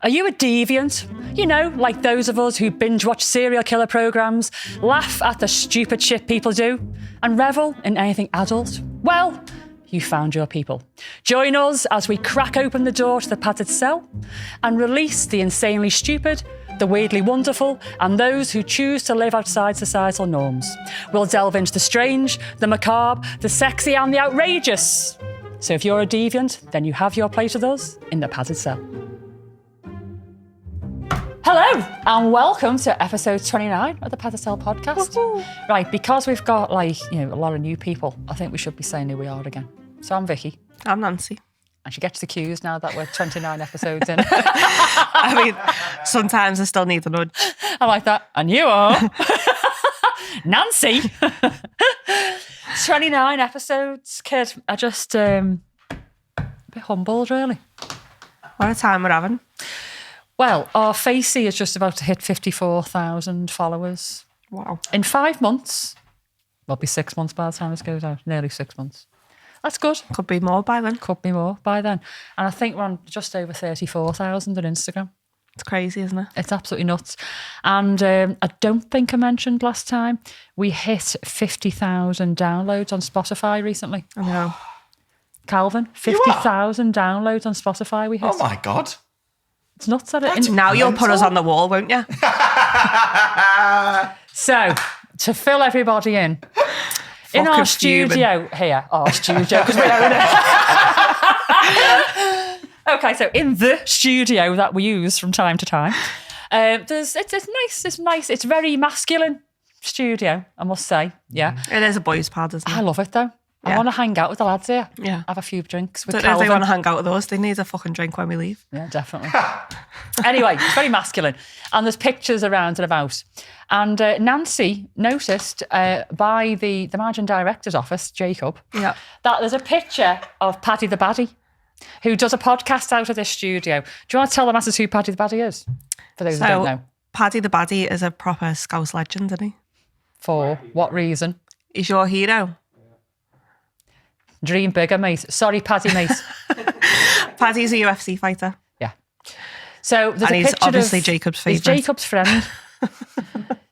Are you a deviant? You know, like those of us who binge-watch serial killer programmes, laugh at the stupid shit people do, and revel in anything adult? Well, you found your people. Join us as we crack open the door to the padded cell and release the insanely stupid, the weirdly wonderful, and those who choose to live outside societal norms. We'll delve into the strange, the macabre, the sexy, and the outrageous. So if you're a deviant, then you have your place with us in the padded cell. Hello and welcome to episode 29 of the Padded Cell podcast. Woo-hoo. Right, because we've got a lot of new people, I think we should be saying who we are again. So I'm Vicky. I'm Nancy. And she gets the cues now that we're 29 episodes in. I mean, sometimes I still need a nudge. I like that. And you are Nancy. 29 episodes, kid. I just a bit humbled, really. What a time we're having. Well, our Facey is just about to hit 54,000 followers. Wow. In 5 months. Well, it'll be 6 months by the time this goes out. Nearly 6 months. That's good. Could be more by then. Could be more by then. And I think we're on just over 34,000 on Instagram. It's crazy, isn't it? It's absolutely nuts. And I don't think I mentioned last time, we hit 50,000 downloads on Spotify recently. I know. Calvin, 50,000 downloads on Spotify we hit. Oh my God. It's nuts at it. Now you'll put us on the wall, won't you? So, to fill everybody in our studio here, because we own it. Okay, so in the studio that we use from time to time, it's nice. It's very masculine studio, I must say. Yeah, it is a boys' pad, isn't it? I love it though. Yeah. I want to hang out with the lads here. Yeah, have a few drinks with Calvin. Calvin. If they want to hang out with us, they need a fucking drink when we leave. Yeah, definitely. Anyway, it's very masculine, and there's pictures around and about. And Nancy noticed by the managing director's office, Jacob, that there's a picture of Paddy the Baddie, who does a podcast out of this studio. Do you want to tell the masses who Paddy the Baddie is? For those who don't know. Paddy the Baddie is a proper Scouse legend, isn't he? For what reason? He's your hero. Dream bigger, mate. Sorry, Paddy, mate. Paddy's a UFC fighter. Yeah. So there's and a he's picture obviously of, Jacob's favourite. He's Jacob's friend.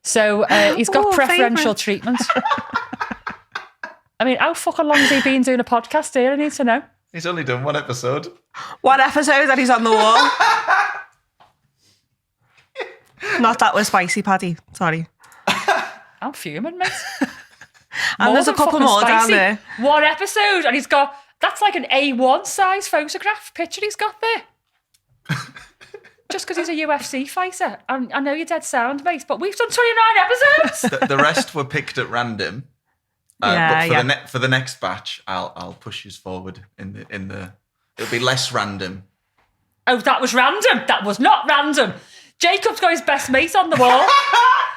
So he's got preferential treatment. I mean, how fucking long has he been doing a podcast here? I need to know. He's only done one episode. One episode and he's on the wall. Not that was spicy, Paddy. Sorry. I'm fuming, mate. And there's a couple more down there. One episode, and he's got, that's like an A1 size photograph picture he's got there. Just because he's a UFC fighter. I know you're dead sound, mate, but we've done 29 episodes. The rest were picked at random. But for the next batch, I'll push you forward in the. It'll be less random. Oh, that was random. That was not random. Jacob's got his best mate on the wall.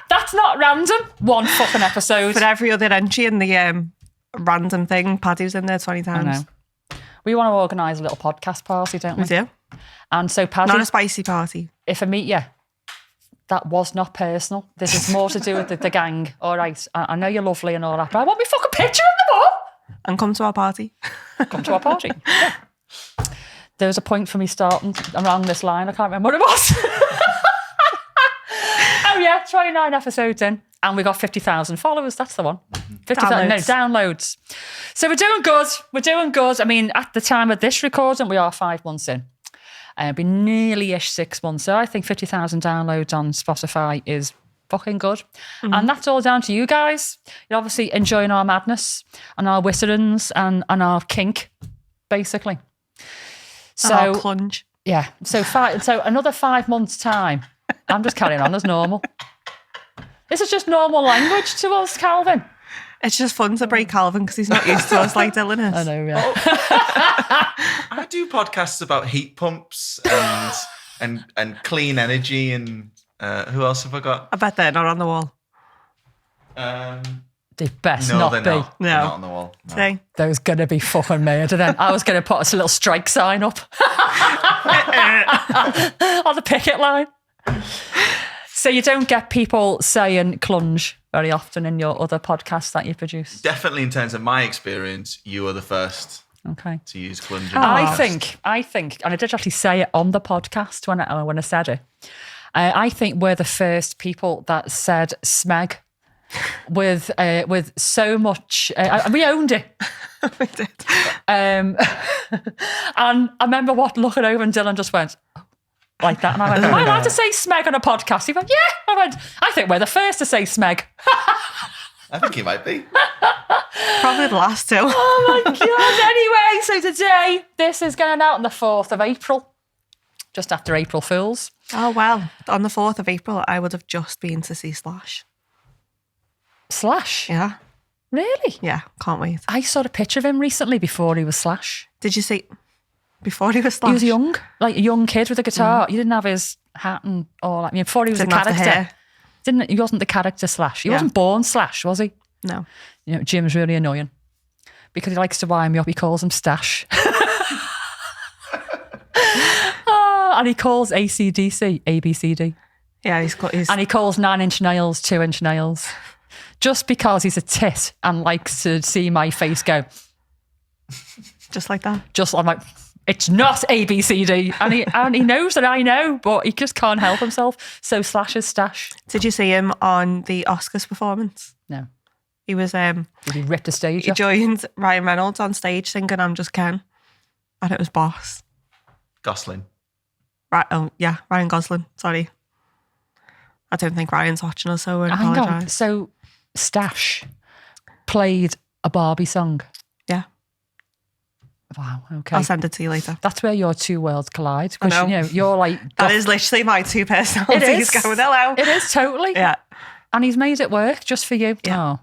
That's not random. One fucking episode. For every other entry in the random thing, Paddy was in there 20 times. I know. We want to organise a little podcast party, don't we? We do. And so, Paddy... Not a spicy party. If I meet you, that was not personal. This is more to do with the gang. All right, I know you're lovely and all that, but I want me fucking picture on the wall. And come to our party. Come to our party. Yeah. There was a point for me starting around this line. I can't remember what it was. Oh yeah, 29 episodes in, and we got 50,000 followers. That's the one. 50,000 downloads. So we're doing good. We're doing good. I mean, at the time of this recording, we are 5 months in. It'll be nearly-ish 6 months. So I think 50,000 downloads on Spotify is fucking good. Mm-hmm. And that's all down to you guys. You're obviously enjoying our madness and our wizardings and our kink, basically. So and our clunge. Yeah. So another 5 months' time. I'm just carrying on as normal. This is just normal language to us, Calvin. It's just fun to break Calvin because he's not used to us like Dylan is. I know, yeah. I do podcasts about heat pumps and clean energy and who else have I got? I bet they're not on the wall. They best not be. No, they're not on the wall. No. Those gonna be fucking made. And then I was gonna put a little strike sign up on the picket line. So you don't get people saying clunge very often in your other podcasts that you produce? Definitely in terms of my experience, you are the first. Okay. To use clunge. I think, and I did actually say it on the podcast when I said it. I think we're the first people that said smeg with so much. We owned it. We did. And I remember looking over and Dylan just went like that, and I went, "Am I allowed to say smeg on a podcast?" He went, "Yeah." I went, "I think we're the first to say smeg." I think he might be. Probably the last two. Oh my God. Anyway, so today, this is going out on the 4th of April, just after April Fools. Oh, well, on the 4th of April, I would have just been to see Slash. Slash? Yeah. Really? Yeah, can't wait. I saw a picture of him recently before he was Slash. Did you see, before he was Slash? He was young, like a young kid with a guitar. You didn't have his hat and all that. I mean, before he was Didn't a have the character. hair. He wasn't the character Slash. He wasn't born Slash, was he? No. You know, Jim's really annoying because he likes to wind me up. He calls him Stash. And he calls AC/DC ABCD. Yeah, he's And he calls 9-inch nails 2-inch nails. Just because he's a tit and likes to see my face go. just like that. I'm like, it's not ABCD. And he knows that I know, but he just can't help himself. So Slash is Stash. Did you see him on the Oscars performance? No. He was Did he rip the stage he up? joined Ryan Reynolds on stage singing I'm Just Ken. And it was Boss. Gosling. Right, oh yeah, Ryan Gosling, sorry. I don't think Ryan's watching us, so I Hang on. apologise. So Stash played a Barbie song. Yeah. Wow, okay. I'll send it to you later. That's where your two worlds collide. I Because, know. you know, you're like... That is literally my two personalities going, hello. It is, totally. Yeah. And he's made it work just for you. Yeah. Oh.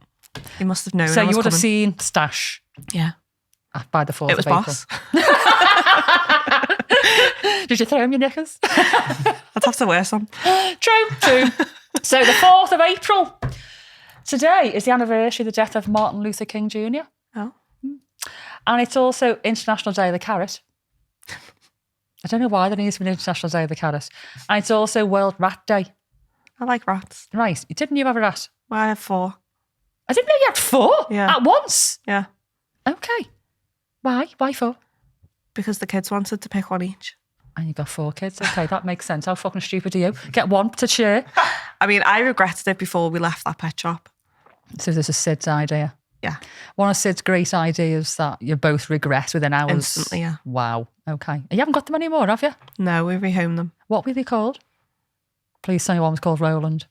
He must have known So I was you would have coming. seen Stash Yeah. by the 4th It was of April. Boss. Did you throw him your knickers? I'd have to wear some. True. So the 4th of April. Today is the anniversary of the death of Martin Luther King Jr. Oh. And it's also International Day of the Carrot. I don't know why there needs to be an International Day of the Carrot. And it's also World Rat Day. I like rats. Right. Didn't you have a rat? Well, I have 4. I didn't know you had 4 Yeah. at once. Yeah. Okay. Why? Why 4? Because the kids wanted to pick one each. And you got 4 kids. Okay, that makes sense. How fucking stupid are you? Get one to share. I mean, I regretted it before we left that pet shop. So this is Sid's idea. Yeah. One of Sid's great ideas that you both regret within hours. Instantly, yeah. Wow. Okay. You haven't got them anymore, have you? No, we rehomed them. What were they called? Please tell me one was called Roland.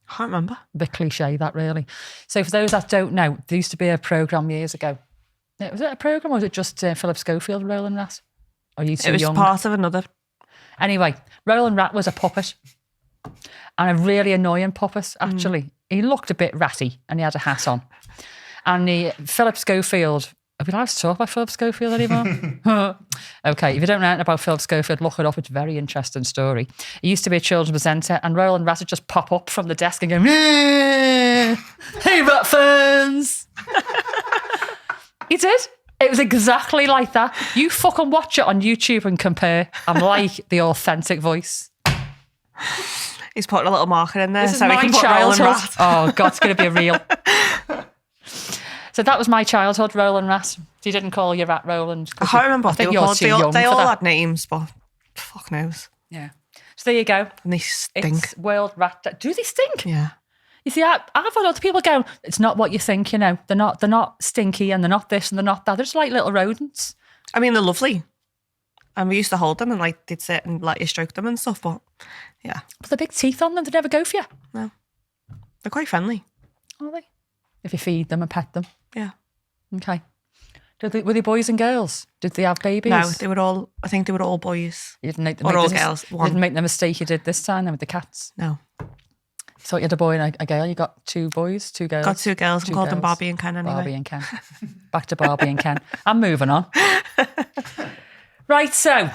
I can't remember. A bit cliche, that really. So for those that don't know, there used to be a programme years ago. Was it a programme or was it just Philip Schofield, Roland Rat? Or are you too It was young? part of another. Anyway, Roland Rat was a puppet. And a really annoying puppet, actually. He looked a bit ratty and he had a hat on. And Philip Schofield, are we allowed to talk about Philip Schofield anymore? Okay, if you don't know anything about Philip Schofield, look it up. It's a very interesting story. He used to be a children's presenter and Roland Rat would just pop up from the desk and go, hey, Rat fans. He did. It was exactly like that. You fucking watch it on YouTube and compare. I'm like the authentic voice. He's putting a little marker in there This is so he my can put Roland childhood. Rat. Oh, God, it's going to be real. So that was my childhood, Roland Rat. You didn't call your rat Roland. I can't remember what they were you're called. too They all, young they for all that. had names, but fuck knows. Yeah. So there you go. And they stink. It's World Rat Day. Do they stink? Yeah. You see, I've had other people go, it's not what you think, you know. They're not stinky and they're not this and they're not that. They're just like little rodents. I mean, they're lovely. And we used to hold them and like they'd sit and like you stroke them and stuff, but yeah. But the big teeth on them, they never go for you. No. They're quite friendly. Are they? If you feed them and pet them. Yeah. Okay. Were they boys and girls? Did they have babies? No, they were all, I think they were all boys. You didn't make Or all the, girls. You One. didn't make the mistake you did this time then with the cats. No. So you had a boy and a girl. You got 2 boys, 2 girls. Got 2 girls and Two called them girls. Barbie and Ken anyway. Barbie and Ken. Back to Barbie and Ken. I'm moving on. Right, so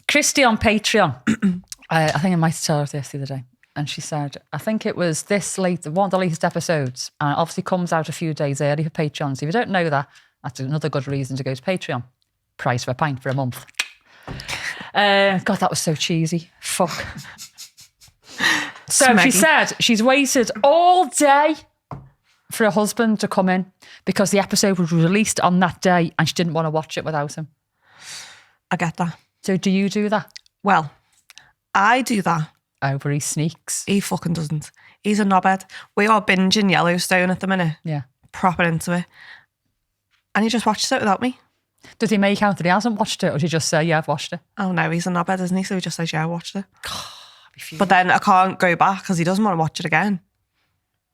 Christy on Patreon. I think I might have told her this the other day. And she said, I think it was this late, one of the latest episodes. And it obviously comes out a few days early for Patreon. So if you don't know that, that's another good reason to go to Patreon. Price for a pint for a month. God, that was so cheesy. Fuck. So she Smeggy. said she's waited all day for her husband to come in because the episode was released on that day and she didn't want to watch it without him. I get that. So do you do that? Well, I do that. Oh, but he sneaks. He fucking doesn't. He's a knobhead. We are binging Yellowstone at the minute. Yeah. Proper into it. And he just watches it without me. Does he make out that he hasn't watched it, or does he just say, yeah, I've watched it? Oh no, he's a knobhead, isn't he? So he just says, yeah, I watched it. But then I can't go back because he doesn't want to watch it again.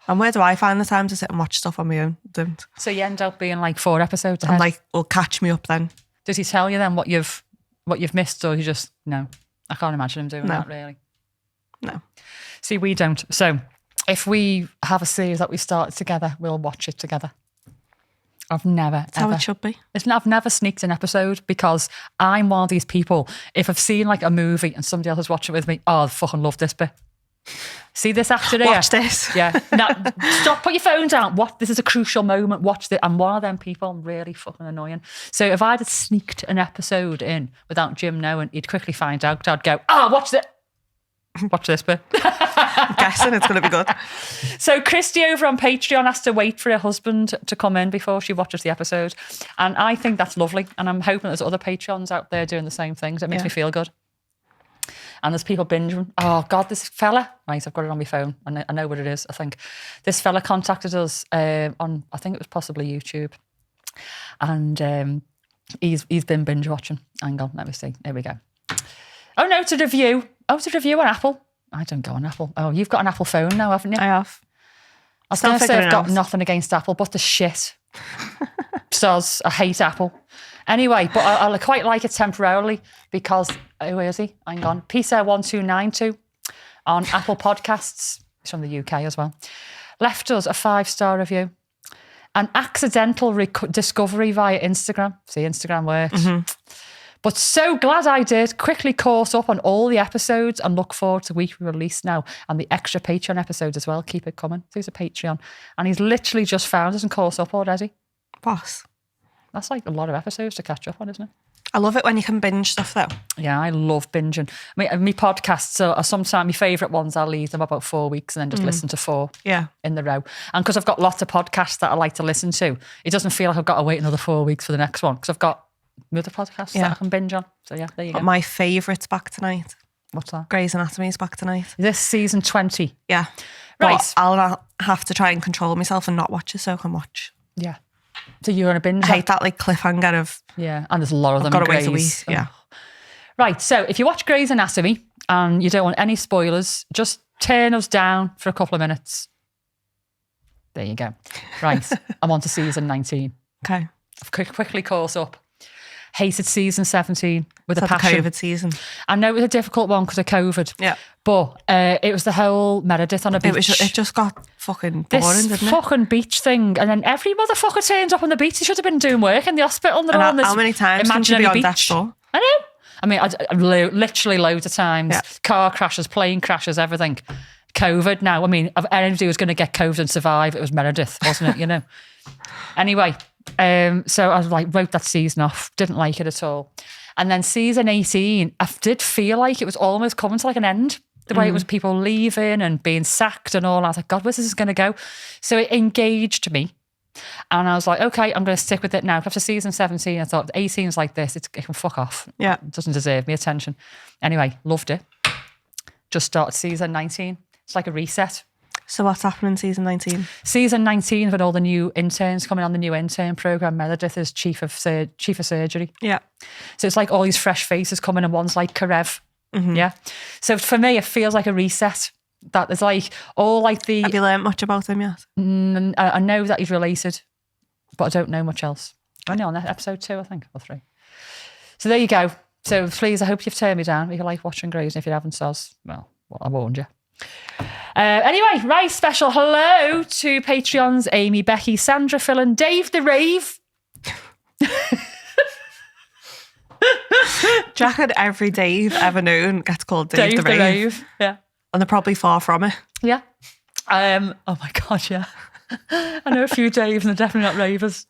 And where do I find the time to sit and watch stuff on my own? Don't. So you end up being like 4 episodes ahead. And like, will catch me up then. Does he tell you then what you've missed, or you just, no? I can't imagine him doing that, really. No. See, we don't. So if we have a series that we started together, we'll watch it together. I've never, That's how it should be. I've never sneaked an episode because I'm one of these people. If I've seen like a movie and somebody else is watching it with me, oh, I fucking love this bit. See this actor here? Watch this. Yeah. No, stop, put your phone down. This is a crucial moment. Watch this. I'm one of them people. I'm really fucking annoying. So if I'd have sneaked an episode in without Jim knowing, he'd quickly find out. I'd go, watch this. Watch this bit. I'm guessing it's going to be good. So Christy over on Patreon has to wait for her husband to come in before she watches the episode. And I think that's lovely. And I'm hoping there's other Patreons out there doing the same things. It makes me feel good. And there's people binging. Oh, God, this fella. Right, I've got it on my phone. I know what it is, I think. This fella contacted us on, I think it was possibly YouTube. And he's been binge watching. Hang on, let me see. Here we go. Oh, no, to review. Oh, to review on Apple. I don't go on Apple. Oh, you've got an Apple phone now, haven't you? I have. I was going to say I've got nothing against Apple, but the shit. Soz, I hate Apple. Anyway, but I quite like it temporarily because, who is he? Hang on. Peter1292 on Apple Podcasts. He's from the UK as well. Left us a 5-star review. An accidental discovery via Instagram. See, Instagram works. Mm-hmm. But so glad I did. Quickly caught up on all the episodes and look forward to weekly release now and the extra Patreon episodes as well. Keep it coming. He's a Patreon. And he's literally just found us and caught up already. Boss. That's like a lot of episodes to catch up on, isn't it? I love it when you can binge stuff though. Yeah, I love binging. My podcasts are sometimes my favourite ones. I'll leave them about 4 weeks and then just listen to 4 in the row. And because I've got lots of podcasts that I like to listen to, it doesn't feel like I've got to wait another 4 weeks for the next one because I've got other podcasts that I can binge on. So yeah, there you go. My favourite's back tonight. What's that? Grey's Anatomy's back tonight. This season 20. Yeah. Right. But I'll have to try and control myself and not watch it so I can watch. Yeah. So you're on a binge? I hate that like cliffhanger of... Yeah, and there's a lot of them. I've got to wait a week, yeah. Right, so if you watch Grey's Anatomy and you don't want any spoilers, just turn us down for a couple of minutes. There you go. Right, I'm on to season 19. Okay. I've quickly caught up. Hated season 17 with a passion. The COVID season. I know it was a difficult one because of COVID. Yeah. But it was the whole Meredith on a beach. It just got fucking boring, didn't it? This fucking beach thing. And then every motherfucker turns up on the beach. They should have been doing work in the hospital. And they're on this how many times can you be on death's door? I know. I mean, literally loads of times. Yeah. Car crashes, plane crashes, everything. COVID now. I mean, if anybody was going to get COVID and survive, it was Meredith, wasn't it? You know. Anyway, so I wrote that season off. Didn't like it at all. And then season 18, I did feel like it was almost coming to like an end. The way it was people leaving and being sacked and all. I was like, God, where's this going to go? So it engaged me. And I was like, okay, I'm going to stick with it now. After season 17, I thought 18's like this. It can fuck off. Yeah. It doesn't deserve me attention. Anyway, loved it. Just started season 19. It's like a reset. So what's happening in season 19? Season 19 with all the new interns coming on the new intern program. Meredith is chief of surgery. Yeah. So it's like all these fresh faces coming and one's like Karev. Mm-hmm. Yeah. So for me, it feels like a reset. That there's like all like the... Have you learned much about him yet? I know that he's related, but I don't know much else. I know on episode 2, I think, or 3. So there you go. So please, I hope you've turned me down if you like watching Grey's, and if you haven't, soz, well, I warned you. Anyway, right, special hello to Patreons Amy, Becky, Sandra, Phil and Dave the Rave. Jack and every Dave ever known gets called Dave the Rave. Yeah. And they're probably far from it. Yeah. Oh my God, yeah. I know a few Daves and they're definitely not ravers.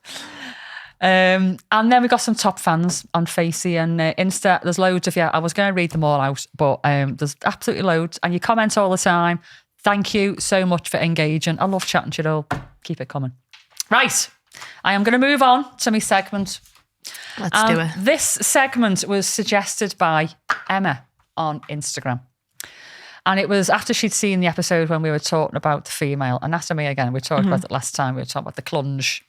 And then we got some top fans on Facey and Insta. There's loads of you. I was going to read them all out, but there's absolutely loads. And you comment all the time. Thank you so much for engaging. I love chatting to you all. Keep it coming. Right. I am going to move on to my segment. Let's do it. This segment was suggested by Emma on Instagram. And it was after she'd seen the episode when we were talking about the female anatomy again. We talked about it last time. We were talking about the clunge.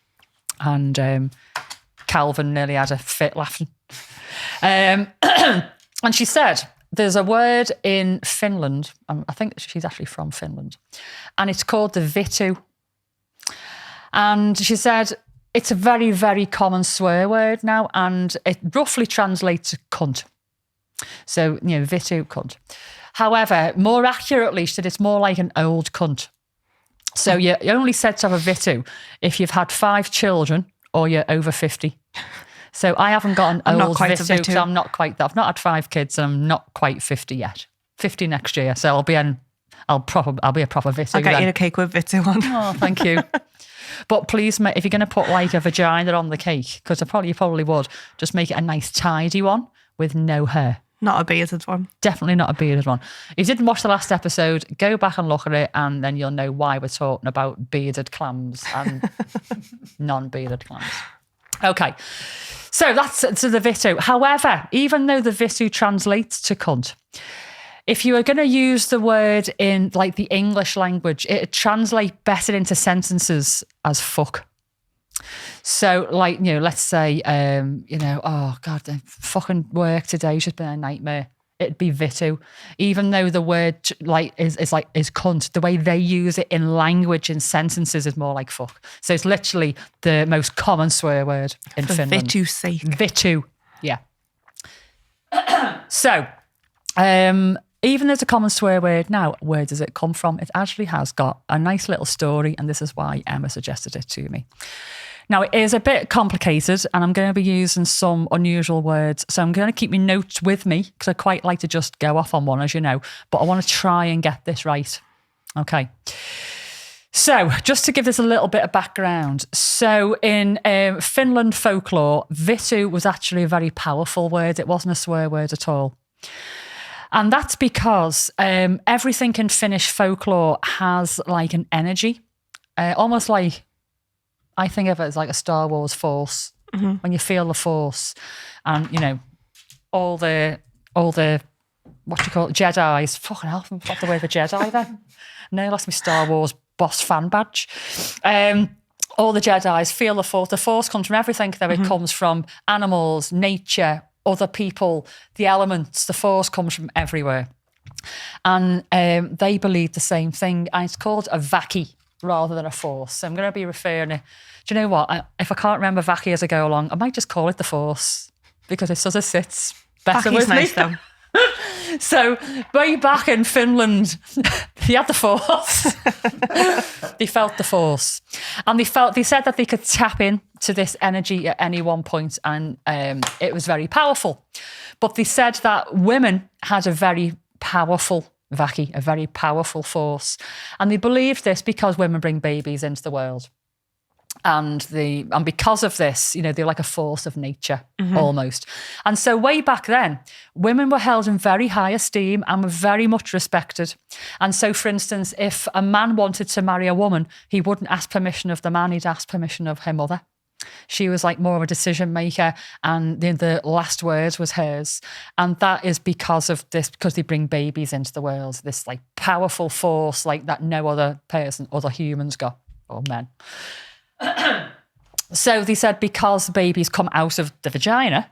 And Calvin nearly had a fit laughing. And she said, there's a word in Finland. I think she's actually from Finland. And it's called the Vitu. And she said, it's a very, very common swear word now. And it roughly translates to cunt. So, Vitu, cunt. However, more accurately, she said it's more like an old cunt. So you're only said to have a Vitu if you've had 5 children or you're over 50. So I haven't got an old Vitu because I'm not quite that. I've not had 5 kids and I'm not quite 50 yet. 50 next year. So I'll be a proper Vitu. I'll get you a cake with Vitu on. Oh, thank you. But please, if you're going to put like a vagina on the cake, because you probably would, just make it a nice tidy one with no hair. Not a bearded one. Definitely not a bearded one. If you didn't watch the last episode, go back and look at it and then you'll know why we're talking about bearded clams and non-bearded clams. Okay, so that's to the Vitu. However, even though the Vitu translates to cunt, if you are going to use the word in like the English language, it translates better into sentences as fuck. So, like, let's say, oh, God, the fucking work today's just been a nightmare. It'd be Vitu. Even though the word, is cunt, the way they use it in language and sentences is more like fuck. So it's literally the most common swear word in Finland. Vitu's sake. Vitu, yeah. So, even though it's a common swear word now, where does it come from? It actually has got a nice little story, and this is why Emma suggested it to me. Now, it is a bit complicated and I'm going to be using some unusual words. So I'm going to keep my notes with me because I quite like to just go off on one, as you know, but I want to try and get this right. Okay. So just to give this a little bit of background. So in Finland folklore, Vitu was actually a very powerful word. It wasn't a swear word at all. And that's because everything in Finnish folklore has like an energy, almost like, I think of it as like a Star Wars force. Mm-hmm. When you feel the force, and all the what do you call it, Jedi's. Fucking hell, I'm not the way of a Jedi then. No, that's my Star Wars boss fan badge. All the Jedi's feel the force. The force comes from everything. Though it comes from animals, nature, other people, the elements. The force comes from everywhere, and they believe the same thing. And it's called a vaki rather than a force. So I'm going to be referring to, do you know what? If I can't remember vaki as I go along, I might just call it the force because it sort of sits better with nice me. Though. So way back in Finland, they had the force. They felt the force. And they said that they could tap in to this energy at any one point, and it was very powerful. But they said that women had a very powerful vaki, a very powerful force. And they believed this because women bring babies into the world. And because of this, they're like a force of nature, almost. And so way back then, women were held in very high esteem and were very much respected. And so, for instance, if a man wanted to marry a woman, he wouldn't ask permission of the man, he'd ask permission of her mother. She was like more of a decision maker, and the last word was hers. And that is because of this, because they bring babies into the world, this like powerful force like that no other person, other humans got, or men. So they said because babies come out of the vagina,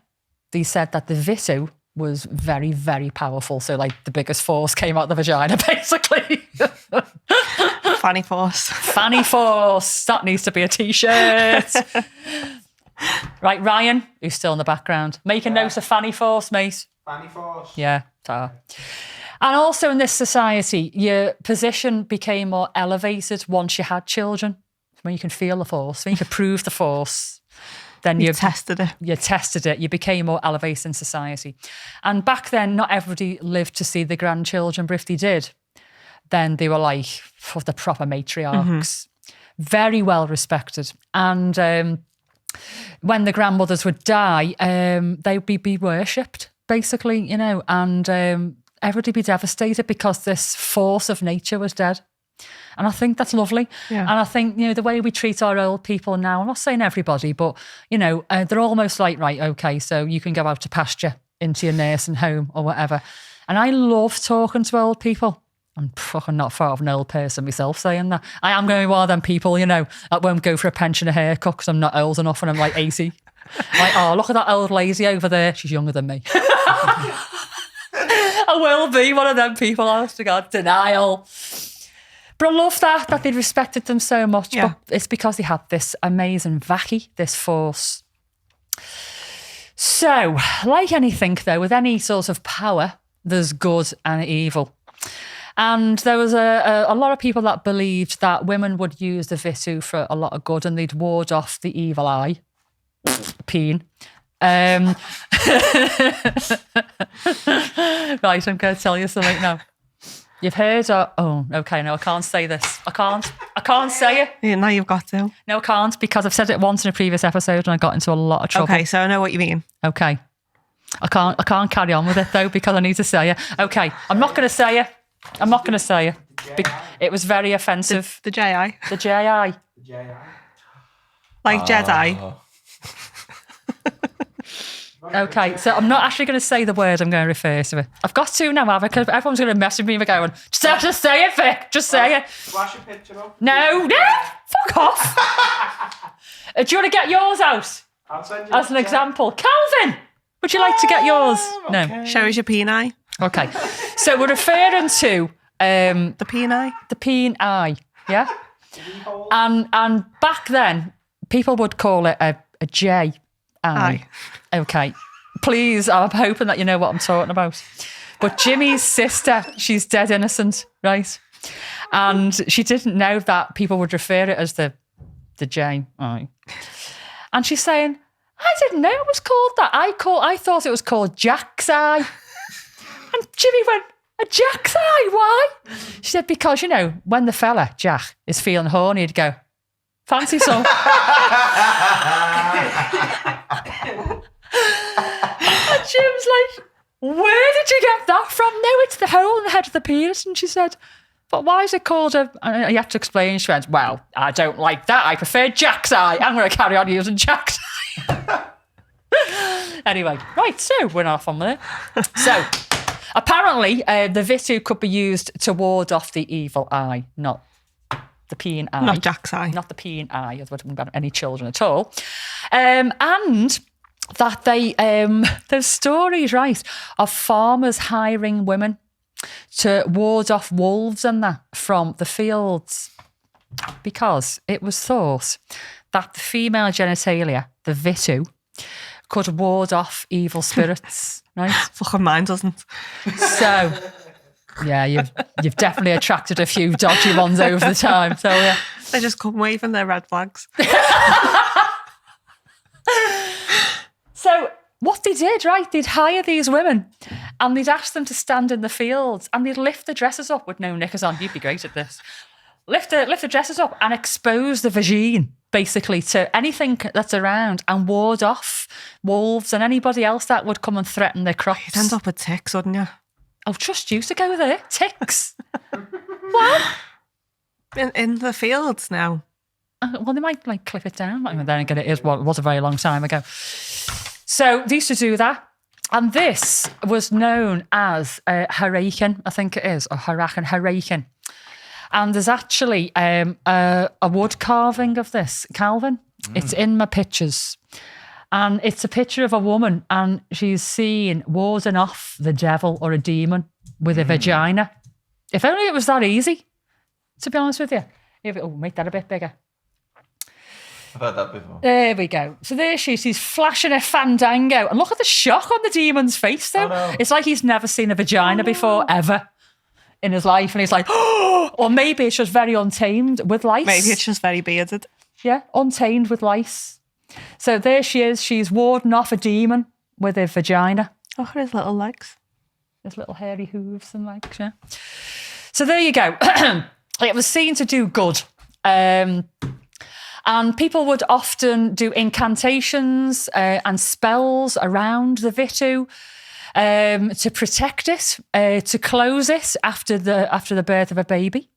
they said that the Vitu was very, very powerful. So like the biggest force came out the vagina, basically. Fanny force. Fanny force. That needs to be a t-shirt. Right, Ryan, who's still in the background. Make a note of fanny force, mate. Fanny force. Yeah, ta. And also in this society, your position became more elevated once you had children. When you can feel the force, when you can prove the force, then you tested it. You tested it. You became more elevated in society. And back then, not everybody lived to see the grandchildren, but if they did, then they were like the proper matriarchs, very well respected. And when the grandmothers would die, they would be worshipped, basically, and everybody would be devastated because this force of nature was dead. And I think that's lovely. Yeah. And I think, the way we treat our old people now, I'm not saying everybody, but, they're almost like, right, okay, so you can go out to pasture into your nursing home or whatever. And I love talking to old people. I'm fucking not far of an old person myself saying that. I am going to be one of them people, that won't go for a pension or haircut because I'm not old enough and I'm like 80. Like, oh, look at that old lady over there. She's younger than me. I will be one of them people, honest to God. Denial. But I love that they respected them so much. Yeah. But it's because they had this amazing vacky, this force. So, like anything though, with any sort of power, there's good and evil. And there was a lot of people that believed that women would use the Vitu for a lot of good and they'd ward off the evil eye. Peen. Right, I'm going to tell you something now. You've heard okay, no, I can't say this. I can't say it. Yeah, now you've got to. No, I can't because I've said it once in a previous episode and I got into a lot of trouble. Okay, so I know what you mean. Okay. I can't carry on with it though because I need to say it. Okay, I'm not going to say it. It was very offensive. The J.I. The J.I. Like Jedi. Okay, so I'm not actually going to say the word, I'm going to refer to it. I've got to now, because everyone's going to message me going, just say it, Vic, just say it. Flash a picture up. No, fuck off. Do you want to get yours out? I'll send you As an example. Calvin, would you like to get yours? Okay. No. Show us your peni. Okay, so we're referring to The peni? the peen eye, yeah? And back then, people would call it a J eye. Okay. Please, I'm hoping that you know what I'm talking about. But Jimmy's sister, she's dead innocent, right? And she didn't know that people would refer it as the J eye. And she's saying, I didn't know it was called that. I thought it was called Jack's eye. And Jimmy went, a Jack's eye? Why? She said, because, when the fella, Jack, is feeling horny, he'd go, fancy some. And Jim's like, where did you get that from? No, it's the hole in the head of the penis. And she said, but why is it called a... And you have to explain. She went, well, I don't like that. I prefer Jack's eye. I'm going to carry on using Jack's eye. Anyway, right, so we're off on with it. So, apparently, the Vitu could be used to ward off the evil eye, not the peeing eye. Not Jack's eye. Not the peeing eye. I wouldn't have any children at all. And that there's stories, right, of farmers hiring women to ward off wolves and that from the fields because it was thought that the female genitalia, the Vitu, could ward off evil spirits, right? Fucking mine doesn't. So, yeah, you've definitely attracted a few dodgy ones over the time. So, yeah. They just come waving their red flags. So, what they did, right, they'd hire these women and they'd ask them to stand in the fields and they'd lift the dresses up with no knickers on. You'd be great at this. Lift the dresses up and expose the vagine, basically, to anything that's around and ward off wolves and anybody else that would come and threaten their crops. You'd end up with ticks, wouldn't you? I'll trust you to go there. Ticks. What? In the fields now. Well, they might clip it down. But then again, it was a very long time ago. So they used to do that. And this was known as hurricane, I think it is, or hurricane. And there's actually a wood carving of this, Calvin. It's in my pictures. And it's a picture of a woman and she's seen warding off the devil or a demon with a vagina. If only it was that easy, to be honest with you. Make that a bit bigger. I've heard that before. There we go. So there she's flashing a fandango. And look at the shock on the demon's face, though. Oh, no. It's like he's never seen a vagina before, ever, in his life. And he's like, oh! Or maybe it's just very untamed with lice. Maybe it's just very bearded. Yeah, untamed with lice. So there she is. She's warding off a demon with a vagina. Look at his little legs. His little hairy hooves and legs, yeah. So there you go. It was seen to do good. And people would often do incantations and spells around the Vitu to protect it, to close it after the birth of a baby.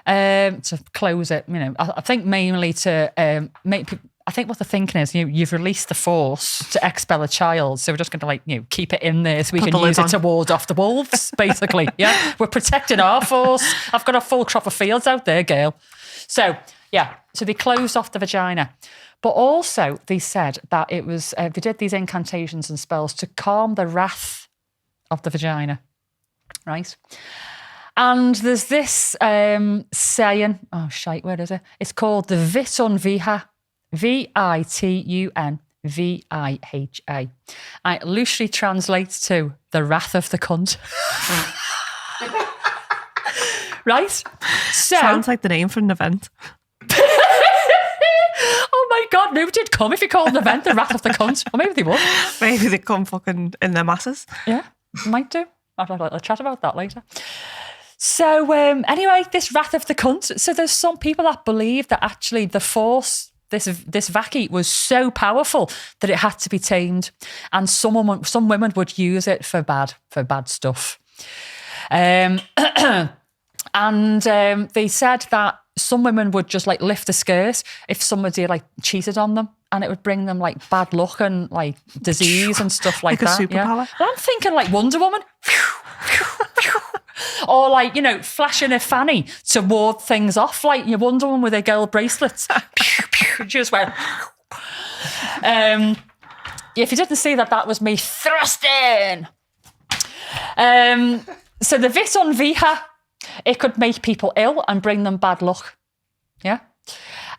To close it, I think mainly to make people. I think what they're thinking is, you've released the force to expel a child, so we're just going to keep it in there so we can use it to ward off the wolves, basically. Yeah, we're protecting our force. I've got a full crop of fields out there, girl. So so they closed off the vagina, but also they said that it was they did these incantations and spells to calm the wrath of the vagina, right? And there's this saying, oh shite, where is it? It's called the Vitu Vitunviha. It loosely translates to the wrath of the cunt. Right? So, sounds like the name for an event. Oh my God, nobody would come if you called an event the wrath of the cunt. Or maybe they would. Maybe they come fucking in their masses. Yeah, might do. I'll chat about that later. So anyway, this wrath of the cunt. So there's some people that believe that actually the force, this Vaki was so powerful that it had to be tamed, and some women would use it for bad stuff. And they said that some women would just lift the skirt if somebody cheated on them, and it would bring them bad luck and disease and stuff like that. A superpower. Yeah. Well, I'm thinking Wonder Woman. Or flashing a fanny to ward things off, your Wonder Woman with her gold bracelets. Just went. If you didn't see that was me thrusting. So the Vitunviha, it could make people ill and bring them bad luck. Yeah.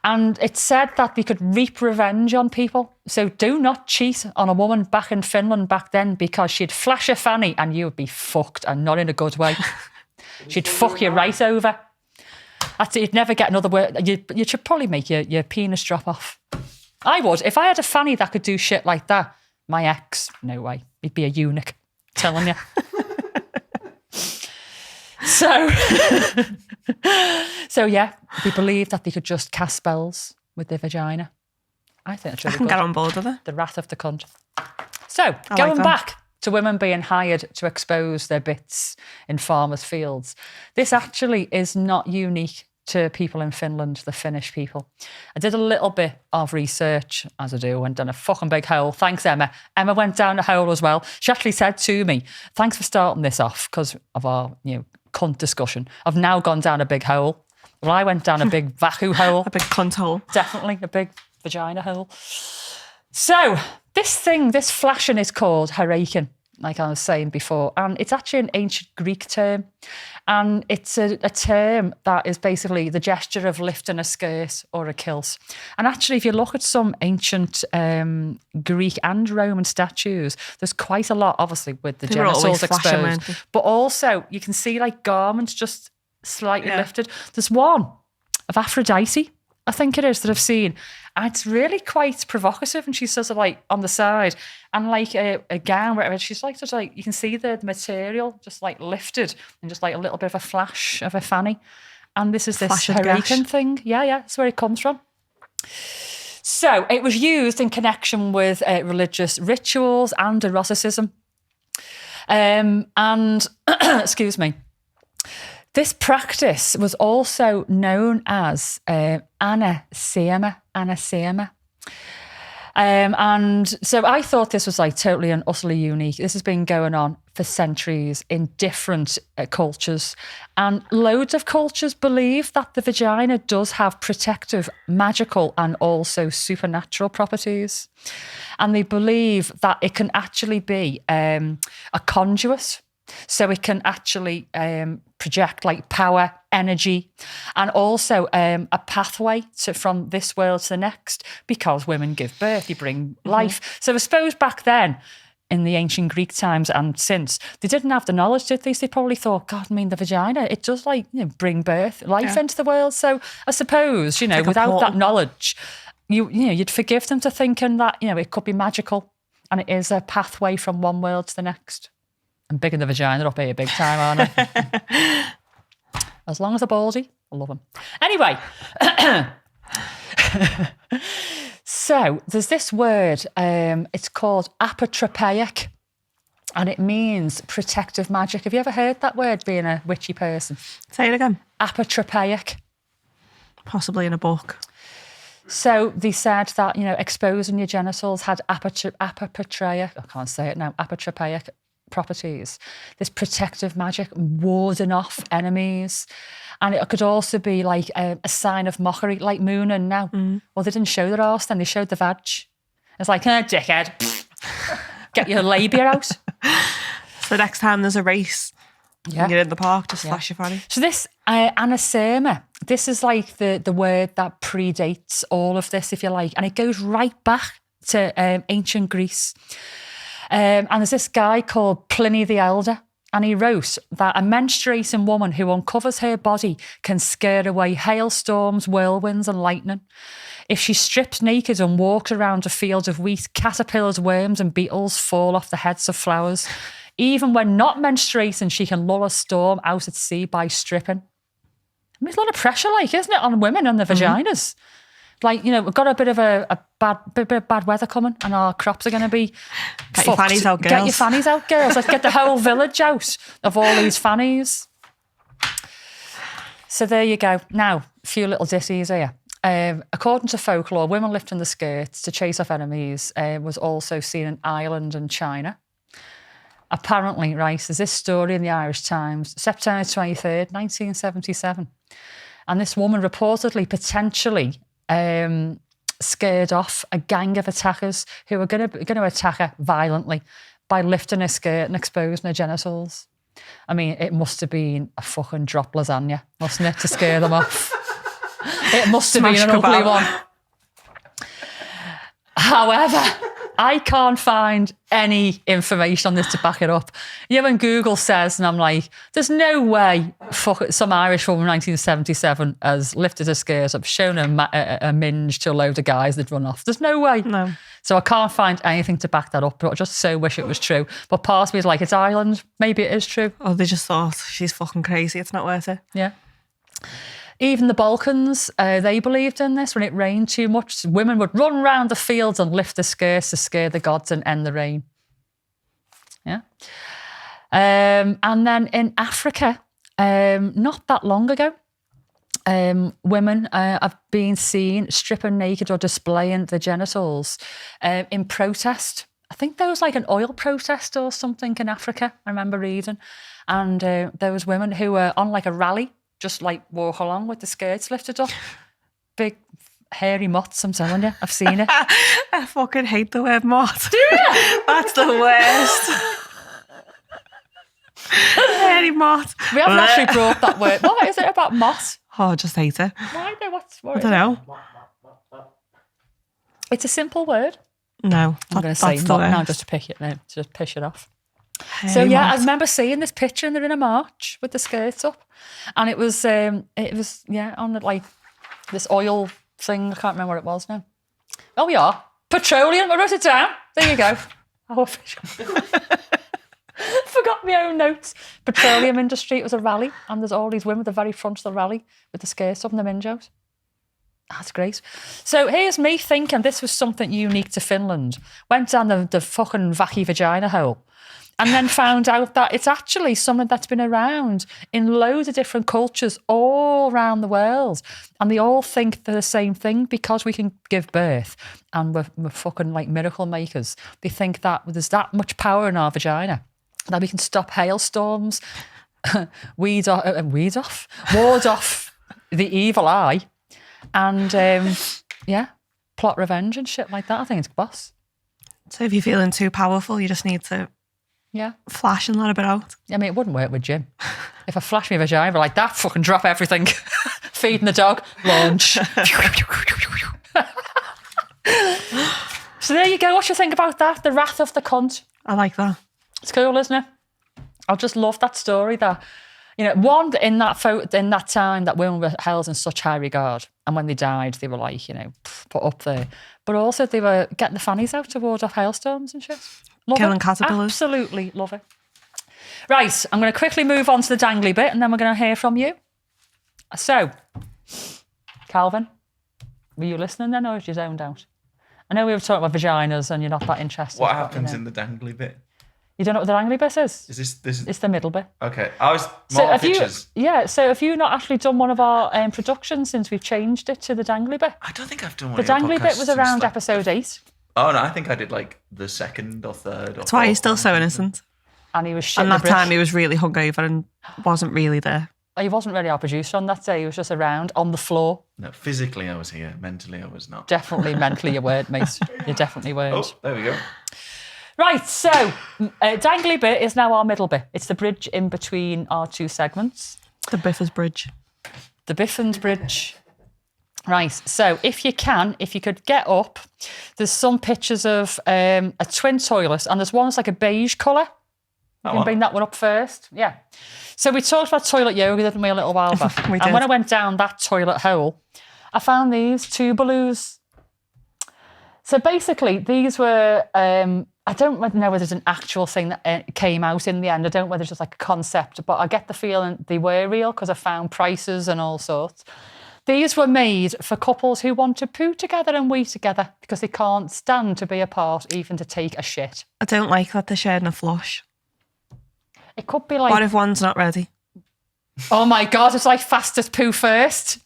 And it said that they could reap revenge on people. So do not cheat on a woman back in Finland back then, because she'd flash a fanny and you would be fucked, and not in a good way. She'd fuck you right over. That's it. You'd never get another word. You should probably make your penis drop off. I would. If I had a fanny that could do shit like that, my ex, no way. He'd be a eunuch. Telling you. So yeah, they believe that they could just cast spells with their vagina. I think that's really good. I can get on board with it. The wrath of the cunt. So, going back to women being hired to expose their bits in farmers' fields, this actually is not unique to people in Finland, the Finnish people. I did a little bit of research, as I do, went down a fucking big hole. Thanks, Emma. Emma went down a hole as well. She actually said to me, thanks for starting this off, because of our, cunt discussion. I've now gone down a big hole. Well, I went down a big vacu hole. A big cunt hole. Definitely a big vagina hole. So this flashing is called harakin, like I was saying before. And it's actually an ancient Greek term. And it's a term that is basically the gesture of lifting a skirt or a kilt. And actually, if you look at some ancient Greek and Roman statues, there's quite a lot, obviously, with the genitals exposed. But also, you can see garments just slightly lifted. There's one of Aphrodite, I think it is, that I've seen. And it's really quite provocative. And she's sort of on the side, and a gown, whatever. She's you can see the material just lifted, and just a little bit of a flash of a fanny. And this is this harakin thing. Yeah, that's where it comes from. So it was used in connection with religious rituals and eroticism. And excuse me. This practice was also known as anasema. And so I thought this was totally and utterly unique. This has been going on for centuries in different cultures. And loads of cultures believe that the vagina does have protective, magical, and also supernatural properties. And they believe that it can actually be a conduit. So it can actually project power, energy, and also a pathway from this world to the next, because women give birth, you bring life. So I suppose back then, in the ancient Greek times and since, they didn't have the knowledge, did they? So they probably thought, God, the vagina, it does bring birth, life into the world. So I suppose, without that knowledge, you'd forgive them to thinking that, it could be magical, and it is a pathway from one world to the next. I'm big in the vagina up here, big time, aren't I? As long as they're ballsy, I love them. Anyway, so there's this word, it's called apotropaic. And it means protective magic. Have you ever heard that word, being a witchy person? Say it again. Apotropaic. Possibly in a book. So they said that, exposing your genitals had apotropaic, I can't say it now, apotropaic properties. This protective magic, warding off enemies. And it could also be like a sign of mockery, like mooning now. Well, they didn't show their arse then, they showed the vag. It's like, dickhead, get your labia out. So next time there's a race, and you're in the park, just flash your fanny. So this anathema, this is like the word that predates all of this, if you like, and it goes right back to ancient Greece. And there's this guy called Pliny the Elder, and he wrote that a menstruating woman who uncovers her body can scare away hailstorms, whirlwinds and lightning. If she strips naked and walks around a field of wheat, caterpillars, worms and beetles fall off the heads of flowers. Even when not menstruating, she can lull a storm out at sea by stripping. I mean, it's a lot of pressure, like, isn't it, on women and their vaginas? Like, we've got a bit of bit of bad weather coming, and our crops are going to be Get your fannies out, girls. Get your fannies out, girls. Let's get the whole village out of all these fannies. So there you go. Now, a few little ditties here. According to folklore, women lifting the skirts to chase off enemies was also seen in Ireland and China. Apparently, right, there's this story in the Irish Times, September 23rd, 1977. And this woman reportedly, potentially, scared off a gang of attackers who were going to attack her violently by lifting her skirt and exposing her genitals. I mean, it must have been a fucking drop lasagna, mustn't it, to scare them off? It must have been an ugly one. However, I can't find any information on this to back it up. When Google says, and I'm like, there's no way some Irish woman in 1977 has lifted her skirt up, shown a minge to a load of guys that run off. There's no way. No. So I can't find anything to back that up, but I just so wish it was true. But part of me is like, it's Ireland. Maybe it is true. Oh, they just thought, she's fucking crazy. It's not worth it. Yeah. Even the Balkans, they believed in this. When it rained too much, women would run around the fields and lift their skirts to scare the gods and end the rain. Yeah. And then in Africa, not that long ago, women have been seen stripping naked or displaying their genitals in protest. I think there was like an oil protest or something in Africa, I remember reading. And there was women who were on like a rally, just like walk along with the skirts lifted up. Big hairy moths, I'm telling you. I've seen it. I fucking hate the word moth. Do you? That's the worst. Hairy moth. We haven't actually brought that word. What is it about moths? Oh, I just hate it. Why? I don't know. It's a simple word. No. I'm going to say not now just to piss it off. So yeah, I remember seeing this picture and they're in a march with the skirts up, and it was on like this oil thing. I can't remember what it was now. Oh yeah, petroleum. I wrote it down. There you go. Oh, forgot my own notes. Petroleum industry. It was a rally, and there's all these women at the very front of the rally with the skirts up and the minjos. That's great. So here's me thinking this was something unique to Finland. Went down the fucking vacky vagina hole. And then found out that it's actually something that's been around in loads of different cultures all around the world. And they all think they're the same thing because we can give birth and we're fucking like miracle makers. They think that there's that much power in our vagina that we can stop hailstorms, ward off the evil eye, and plot revenge and shit like that. I think it's boss. So if you're feeling too powerful, you just need to flash and let a bit out. I mean, it wouldn't work with Jim. If I flash my vagina like that, fucking drop everything. Feeding the dog, launch. So there you go. What do you think about that? The wrath of the cunt. I like that. It's cool, isn't it? I just love that story that, one, in that time that women were held in such high regard, and when they died, they were like, put up there. But also they were getting the fannies out to ward off hailstorms and shit. Love Killing it. caterpillars. Absolutely love it. Right, I'm going to quickly move on to the dangly bit and then we're going to hear from you. So, Calvin, were you listening then or was you zoned out? I know we were talking about vaginas and you're not that interested. What happens in the dangly bit? You don't know what the dangly bit is? Is this? It's the middle bit. Okay. I was more pictures. So have you not actually done one of our productions since we've changed it to the dangly bit? I don't think I've done one. The dangly bit was around episode 8. Oh no, I think I did like the second or third. That's why he's still so innocent. And he was shit. And that time he was really hungover and wasn't really there. He wasn't really our producer on that day. He was just around on the floor. No, physically I was here. Mentally I was not. Definitely mentally you weren't, mate. You definitely weren't. Oh, there we go. Right, so dangly bit is now our middle bit. It's the bridge in between our two segments. The Biffers Bridge. The Biffins Bridge. Right, so if you could get up, there's some pictures of a twin toilet, and there's one that's like a beige colour. You can bring that one up first. Yeah. So we talked about toilet yoga, didn't we, a little while back? We did. And when I went down that toilet hole, I found these two baloos. So basically, these were... I don't know whether there's an actual thing that came out in the end. I don't know whether it's just like a concept, but I get the feeling they were real because I found prices and all sorts. These were made for couples who want to poo together and wee together because they can't stand to be apart, even to take a shit. I don't like that they're sharing a flush. It could be like... What if one's not ready? Oh my God, it's like fastest poo first.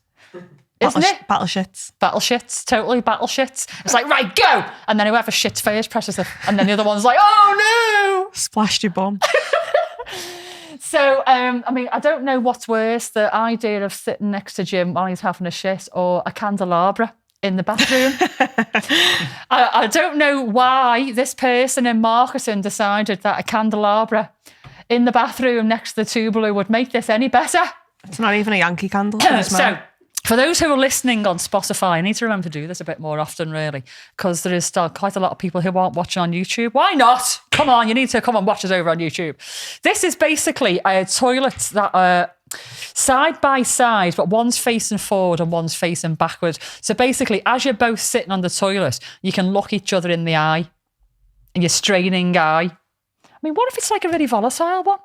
Isn't it? Battle shits. Battle shits, totally battle shits. It's like, right, go! And then whoever shits first presses the... And then the other one's like, oh no! Splashed your bum. So, I mean, I don't know what's worse, the idea of sitting next to Jim while he's having a shit or a candelabra in the bathroom. I don't know why this person in marketing decided that a candelabra in the bathroom next to the tubular would make this any better. It's not even a Yankee candle. So, for those who are listening on Spotify, I need to remember to do this a bit more often, really, because there is still quite a lot of people who aren't watching on YouTube. Why not? Come on, you need to come and watch us over on YouTube. This is basically a toilet that are side by side, but one's facing forward and one's facing backward. So basically, as you're both sitting on the toilet, you can look each other in the eye, in your straining eye. I mean, what if it's like a really volatile one?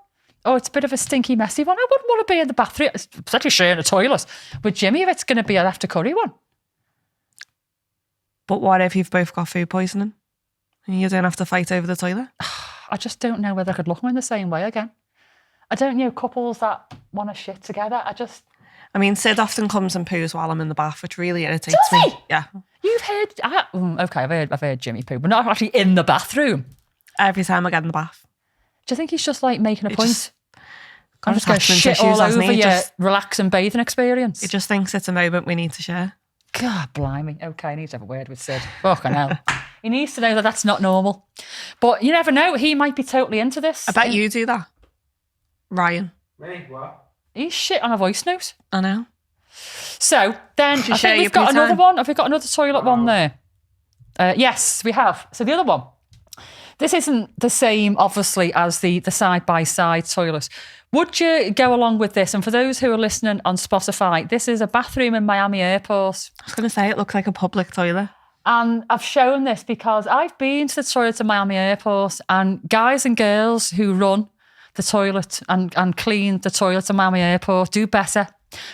Oh, it's a bit of a stinky, messy one. I wouldn't want to be in the bathroom, especially sharing a toilet with Jimmy if it's going to be an after curry one. But what if you've both got food poisoning and you don't have to fight over the toilet? I just don't know whether I could look at them in the same way again. I don't know couples that want to shit together. I mean, Sid often comes and poos while I'm in the bath, which really irritates me. Does he? Yeah. You've heard... okay, I've heard Jimmy poo, but not actually in the bathroom. Every time I get in the bath. Do you think he's just like making a point? I'm just going to shit all over your relaxing bathing experience. He just thinks it's a moment we need to share. God, blimey. Okay, I need to have a word with Sid. Fucking hell. He needs to know that that's not normal. But you never know. He might be totally into this. I bet you do that. Ryan. Me? What? He's shit on a voice note. I know. So then I think we've got another one. Have we got another toilet one there? Yes, we have. So the other one. This isn't the same, obviously, as the side-by-side toilet. Would you go along with this? And for those who are listening on Spotify, this is a bathroom in Miami Airport. I was going to say, it looks like a public toilet. And I've shown this because I've been to the toilet in Miami Airport, and guys and girls who run the toilet and clean the toilet in Miami Airport do better,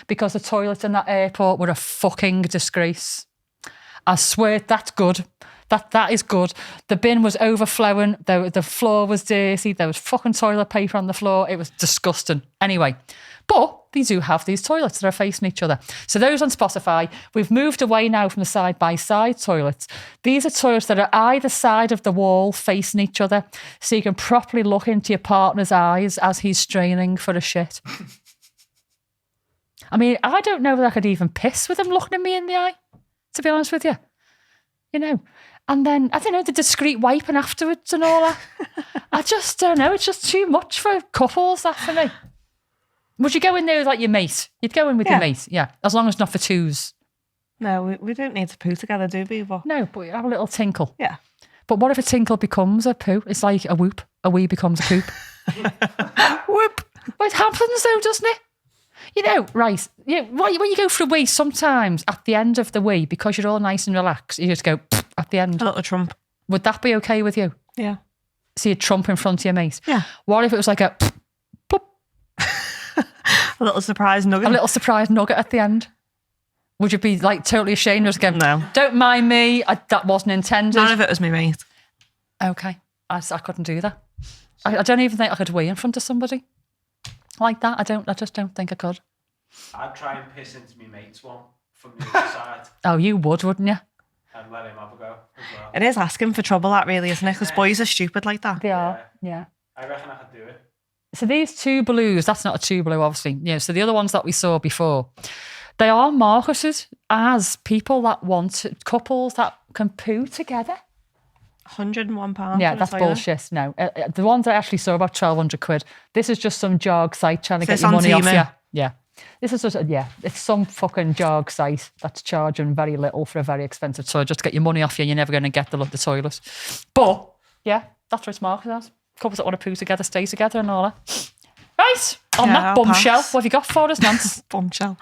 because the toilets in that airport were a fucking disgrace. I swear that's good. That is good. The bin was overflowing. The floor was dirty. There was fucking toilet paper on the floor. It was disgusting. Anyway, but they do have these toilets that are facing each other. So those on Spotify, we've moved away now from the side-by-side toilets. These are toilets that are either side of the wall facing each other, so you can properly look into your partner's eyes as he's straining for a shit. I mean, I don't know whether I could even piss with him looking at me in the eye, to be honest with you. You know, and then, I don't know, the discreet wiping afterwards and all that. I just don't know. It's just too much for couples, that for me. Would you go in there with like your mate? You'd go in with your mate, yeah. As long as it's not for twos. No, we don't need to poo together, do we? But... No, but you have a little tinkle. Yeah. But what if a tinkle becomes a poo? It's like a whoop. A wee becomes a poop. Whoop. Well, it happens though, doesn't it? You know, right, when you go for a wee, sometimes at the end of the wee, because you're all nice and relaxed, you just go at the end. A little trump. Would that be okay with you? Yeah. See a trump in front of your mate? Yeah. What if it was like a plop? A little surprise nugget? A little surprise nugget at the end? Would you be like totally ashamed of just going, no, don't mind me, that wasn't intended? None of it was me, mate. Okay. I couldn't do that. I don't even think I could wee in front of somebody like that. I just don't think I could. I'd try and piss into my mate's one from the other side. Oh, you would, wouldn't you? And let him have a go as well. It is asking for trouble, that really, isn't it? Because boys are stupid like that. They are, yeah. I reckon I could do it. So these 2 blues, that's not a 2 blue, obviously. So the other ones that we saw before, they are marketed as people that want couples that can poo together. £101. Yeah, that's bullshit. No, the ones I actually saw about 1,200 quid. This is just some jog site trying to get your money off you. Yeah, this is just it's some fucking jog site that's charging very little for a very expensive toilet just to get your money off you. And you're never going to get the toilet. But yeah, that's what it's marketed as. Couples that want to poo together, stay together, and all that. Right, on that bombshell, what have you got for us, Nance? Bombshell.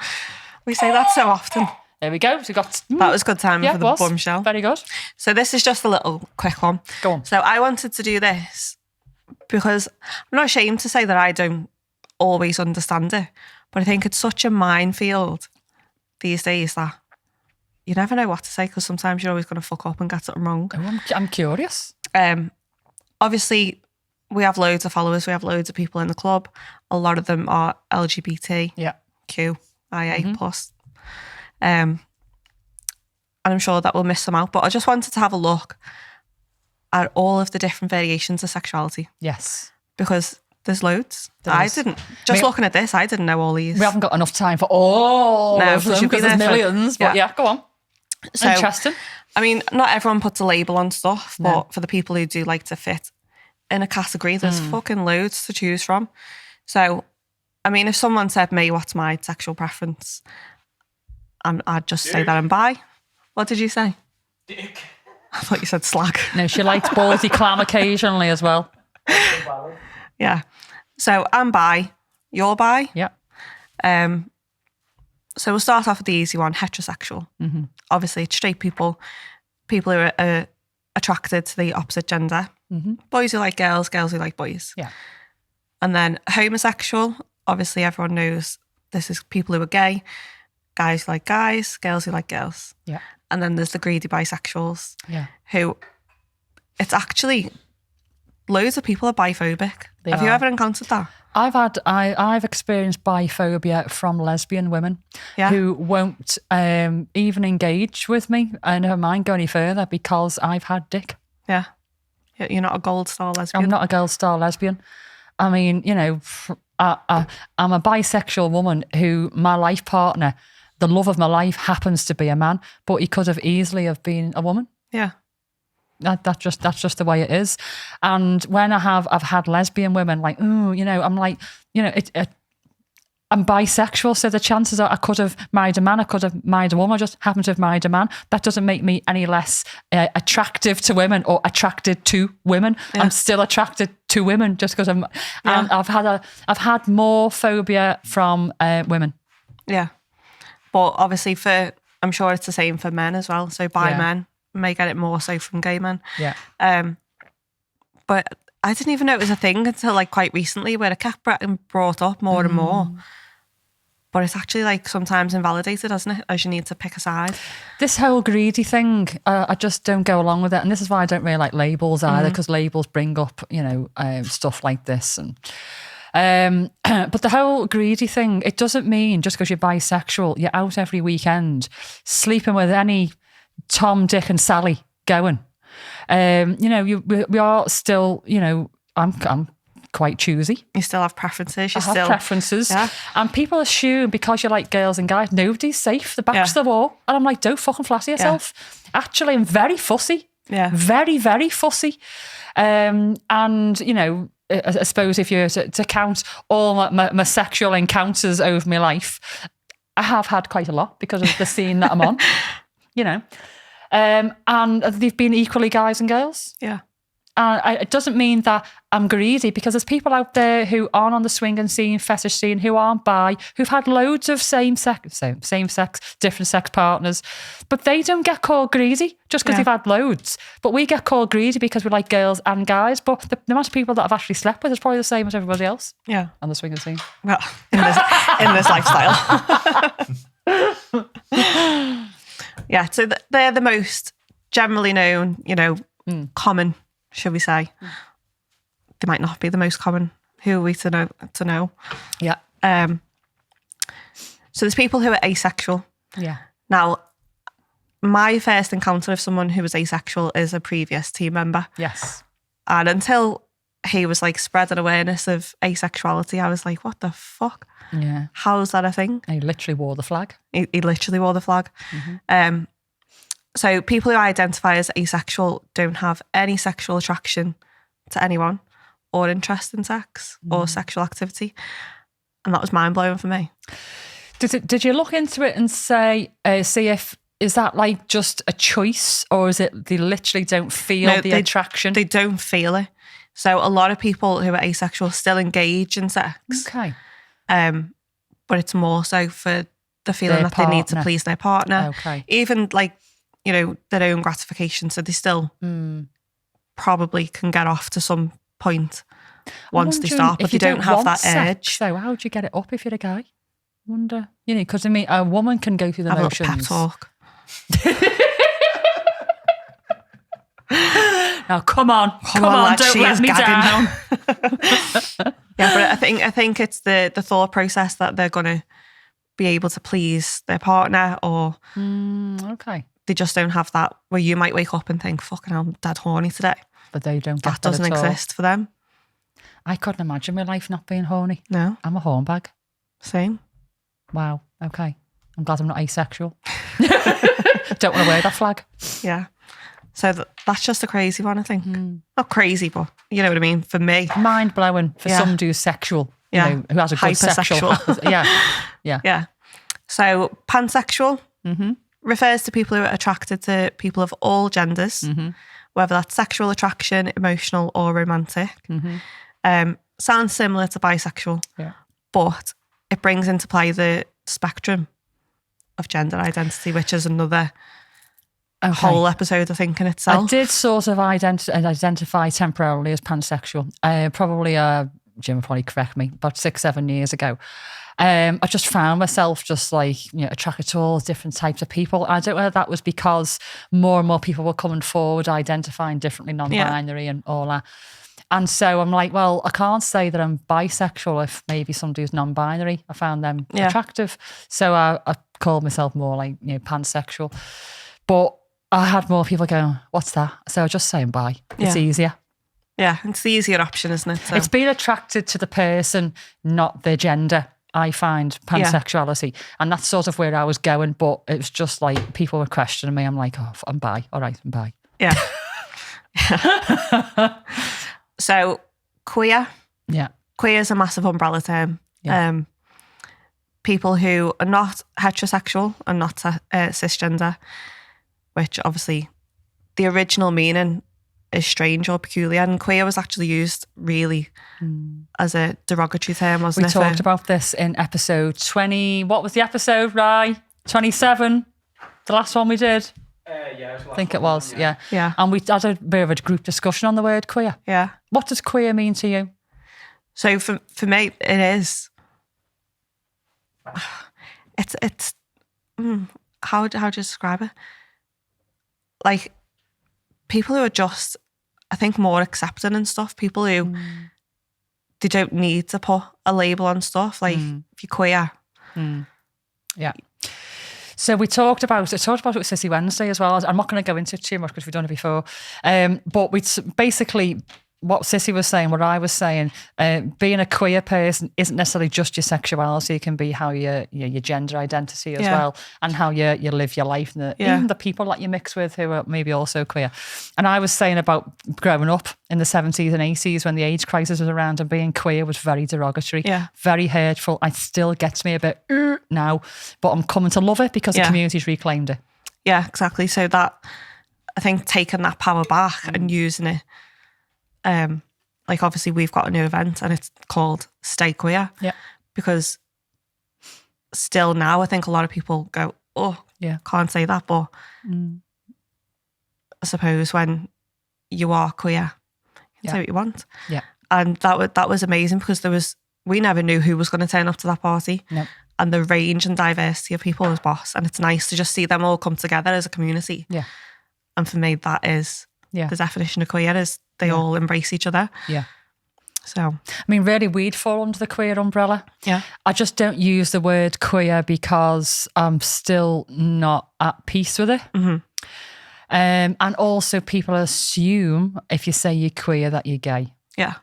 We say that so often. There we go. So we got that was good timing for the bombshell. Very good. So this is just a little quick one. Go on. So I wanted to do this because I'm not ashamed to say that I don't always understand it, but I think it's such a minefield these days that you never know what to say because sometimes you're always going to fuck up and get something wrong. Oh, I'm curious. Obviously, we have loads of followers. We have loads of people in the club. A lot of them are LGBT. Yeah. QIA plus. And I'm sure that we'll miss some out. But I just wanted to have a look at all of the different variations of sexuality. Yes. Because there's loads. I didn't. Just looking at this, I didn't know all these. We haven't got enough time for all of them because there's millions. But yeah, go on. So, interesting. I mean, not everyone puts a label on stuff, but for the people who do like to fit in a category, there's fucking loads to choose from. So, I mean, if someone said me, what's my sexual preference? I'd just say that I'm bi. What did you say? Dick. I thought you said slag. No, she likes ballsy clam occasionally as well. Yeah. So I'm bi. You're bi. Yeah. So we'll start off with the easy one, heterosexual. Mm-hmm. Obviously, it's straight people who are attracted to the opposite gender. Mm-hmm. Boys who like girls, girls who like boys. Yeah. And then homosexual, obviously everyone knows this is people who are gay, guys who like guys, girls who like girls. Yeah. And then there's the greedy bisexuals. Yeah. Who, it's actually, loads of people are biphobic. Have you ever encountered that? I've experienced biphobia from lesbian women who won't even engage with me and never mind go any further because I've had dick. Yeah. You're not a gold star lesbian. I'm not a gold star lesbian. I mean, you know, I'm a bisexual woman who my life partner, the love of my life happens to be a man, but he could have easily have been a woman. Yeah. That's just the way it is. And when I've had lesbian women like, ooh, you know, I'm like, you know, I'm bisexual, so the chances are I could have married a man, I could have married a woman, I just happened to have married a man. That doesn't make me any less attractive to women or attracted to women. Yeah. I'm still attracted to women just because I'm. Yeah. And I've had more phobia from women. Yeah, but obviously I'm sure it's the same for men as well. So bi men may get it more so from gay men. Yeah. But I didn't even know it was a thing until like quite recently where it kept getting brought up more and more. But it's actually like sometimes invalidated, isn't it? As you need to pick a side. This whole greedy thing, I just don't go along with it. And this is why I don't really like labels either, because labels bring up, you know, stuff like this. And but the whole greedy thing, it doesn't mean just because you're bisexual, you're out every weekend, sleeping with any Tom, Dick and Sally going. You know, we are still, you know, I'm quite choosy. You still have preferences. I have preferences. Yeah. And people assume because you like girls and guys, nobody's safe. The back's to the wall. And I'm like, don't fucking flatter yourself. Yeah. Actually, I'm very fussy. Yeah. Very, very fussy. And, you know, I suppose if you're to count all my sexual encounters over my life, I have had quite a lot because of the scene that I'm on, you know. And they've been equally guys and girls. Yeah. And it doesn't mean that I'm greedy because there's people out there who aren't on the swinging scene, fetish scene, who aren't bi, who've had loads of same sex, different sex partners, but they don't get called greedy just because they've had loads. But we get called greedy because we like girls and guys. But the amount of people that I've actually slept with is probably the same as everybody else. Yeah. On the swinging scene. Well, in this lifestyle. Yeah, so they're the most generally known, you know, common, should we say, they might not be the most common. Who are we to know? Yeah. So there's people who are asexual. Yeah. Now, my first encounter with someone who was asexual is a previous team member. Yes. And until he was like spreading awareness of asexuality, I was like, what the fuck? Yeah. How is that a thing? He literally wore the flag. He literally wore the flag. So people who identify as asexual don't have any sexual attraction to anyone or interest in sex or sexual activity. And that was mind-blowing for me. Did you look into it and see if, is that like just a choice, or is it they literally don't feel the attraction? They don't feel it. So a lot of people who are asexual still engage in sex. Okay. But it's more so for the feeling that they need to please their partner. Okay. Even like, you know, their own gratification. So they still probably can get off to some point once they start, but they don't have that urge. So how do you get it up if you're a guy? I wonder, you know, because I mean, a woman can go through the motions. Pep talk. Now, come on, don't let me down. Yeah, but I think it's the thought process that they're going to be able to please their partner, or okay, they just don't have that, where you might wake up and think, fucking hell, I'm dead horny today. But they don't get that doesn't exist for them. I couldn't imagine my life not being horny. No. I'm a hornbag. Same. Wow, okay. I'm glad I'm not asexual. Don't want to wear that flag. Yeah. So that's just a crazy one, I think. Not crazy, but you know what I mean? For me. Mind-blowing for somebody who's sexual, you know, who has a good sexual. Yeah. So pansexual refers to people who are attracted to people of all genders, whether that's sexual attraction, emotional or romantic. Sounds similar to bisexual, but it brings into play the spectrum of gender identity, which is another whole episode, I think, in itself. I did sort of identify temporarily as pansexual. Jim will probably correct me, about 6-7 years ago. I just found myself just like, you know, attracted to all different types of people. I don't know whether that was because more and more people were coming forward, identifying differently, non-binary and all that. And so I'm like, well, I can't say that I'm bisexual if maybe somebody who's non-binary, I found them attractive. So I called myself more like, you know, pansexual. But I had more people going, what's that? So I just say I'm bi. It's easier. Yeah, it's the easier option, isn't it? So. It's being attracted to the person, not their gender. I find pansexuality. And that's sort of where I was going. But it was just like people were questioning me. I'm like, oh, I'm bi. All right, I'm bi. Yeah. So queer. Yeah. Queer is a massive umbrella term. Yeah. People who are not heterosexual and not cisgender, which obviously the original meaning is strange or peculiar, and queer was actually used really as a derogatory term, wasn't it? We talked about this in episode 20. What was the episode, Rye? 27? The last one we did? I think it was, yeah. And we had a bit of a group discussion on the word queer. Yeah. What does queer mean to you? So for me, it is... It's how do you describe it? Like, people who are just, I think, more accepting and stuff. People who they don't need to put a label on stuff. Like, if you're queer. Yeah. So we talked about it with Sissy Wednesday as well. I'm not going to go into it too much because we've done it before. But we basically, what Sissy was saying, what I was saying, being a queer person isn't necessarily just your sexuality. It can be how your gender identity as well, and how you live your life, and even the people that you mix with who are maybe also queer. And I was saying about growing up in the 70s and 80s when the AIDS crisis was around, and being queer was very derogatory, very hurtful. It still gets me a bit now, but I'm coming to love it because the community's reclaimed it. Yeah, exactly. So that, I think, taking that power back and using it. Like, obviously we've got a new event and it's called Stay Queer. Yeah. Because still now I think a lot of people go, oh, can't say that. But I suppose when you are queer, you can say what you want. Yeah. And that was amazing because we never knew who was going to turn up to that party. Nope. And the range and diversity of people was boss. And it's nice to just see them all come together as a community. Yeah. And for me, that is the definition of queer, is they all embrace each other. Yeah. So, I memean, really, we'd fall under the queer umbrella. yeah. I just don't use the word queer because I'm still not at peace with it. Mm-hmm. And also people assume if you say you're queer that you're gay. Yeah.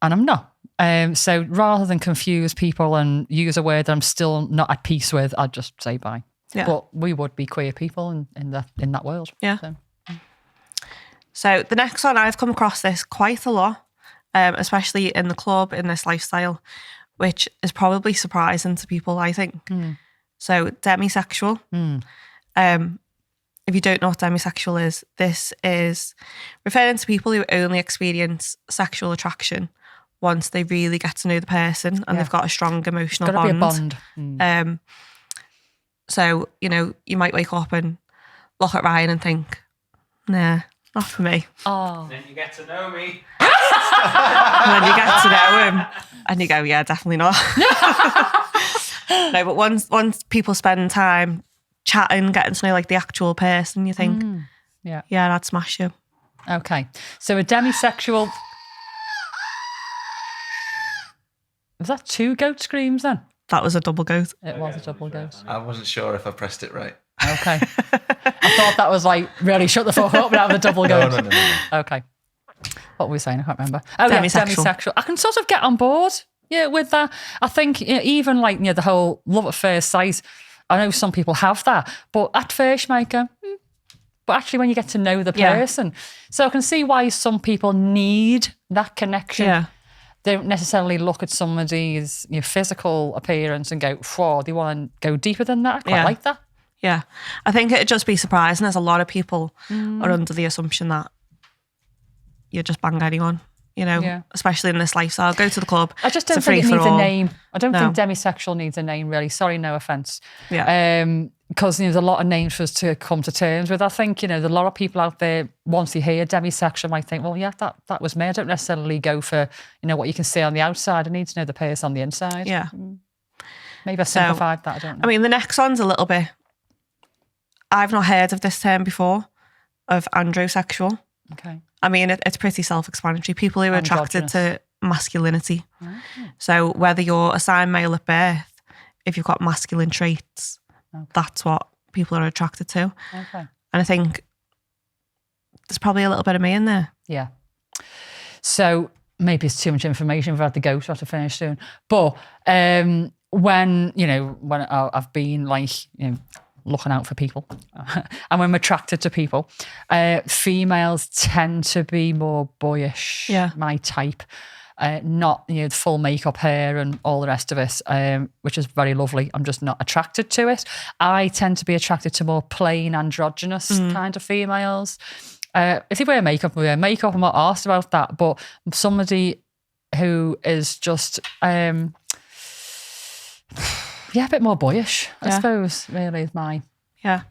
And I'm not. So rather than confuse people and use a word that I'm still not at peace with, I'd just say bye. Yeah. But we would be queer people in that world. Yeah. So. So the next one, I've come across this quite a lot, especially in the club, in this lifestyle, which is probably surprising to people, I think. So demisexual. If you don't know what demisexual is, this is referring to people who only experience sexual attraction once they really get to know the person and they've got a strong emotional bond. Got to be a bond. So, you know, you might wake up and look at Ryan and think, nah, not for me. Oh. Then you get to know me. And then you get to know him and you go, yeah, definitely not. No, but once people spend time chatting, getting to know like the actual person, you think, yeah, I'd smash you. Okay. So a demisexual... Was that 2 goat screams then? That was a double goat. It was a double goat. I wasn't sure if I pressed it right. Okay. I thought that was like, really shut the fuck up without the double goat. No. Okay. What were we saying? I can't remember. Oh, Demisexual. Demisexual. I can sort of get on board, with that. I think even like, the whole love at first sight, I know some people have that, but at first you might go, but actually when you get to know the person. So I can see why some people need that connection. Yeah. They don't necessarily look at somebody's physical appearance and go, "Whoa, they want to go deeper than that." I quite like that. Yeah. I think it'd just be surprising as a lot of people are under the assumption that you just bang anyone, especially in this lifestyle. Go to the club. I just don't think it needs a name. I don't think demisexual needs a name, really. Sorry, no offence. Yeah. Because there's a lot of names for us to come to terms with. I think, there's a lot of people out there, once they hear demisexual, might think, well, yeah, that was me. I don't necessarily go for, what you can see on the outside. I need to know the person on the inside. Yeah. Maybe I simplified that, I don't know. I mean, the next one's a little bit, I've not heard of this term before, of androsexual. Okay. I mean, it's pretty self-explanatory. People who are attracted to masculinity. So whether you're assigned male at birth, if you've got masculine traits, that's what people are attracted to. Okay. And I think there's probably a little bit of me in there. Yeah. So maybe it's too much information. We've had to go, so I have to finish soon. But when I've been like, looking out for people and when I'm attracted to people, females tend to be more boyish, my type. Not the full makeup hair and all the rest of it, which is very lovely. I'm just not attracted to it. I tend to be attracted to more plain androgynous kind of females. If they wear makeup, I'm not asked about that. But somebody who is just a bit more boyish, I suppose, really is mine. Yeah.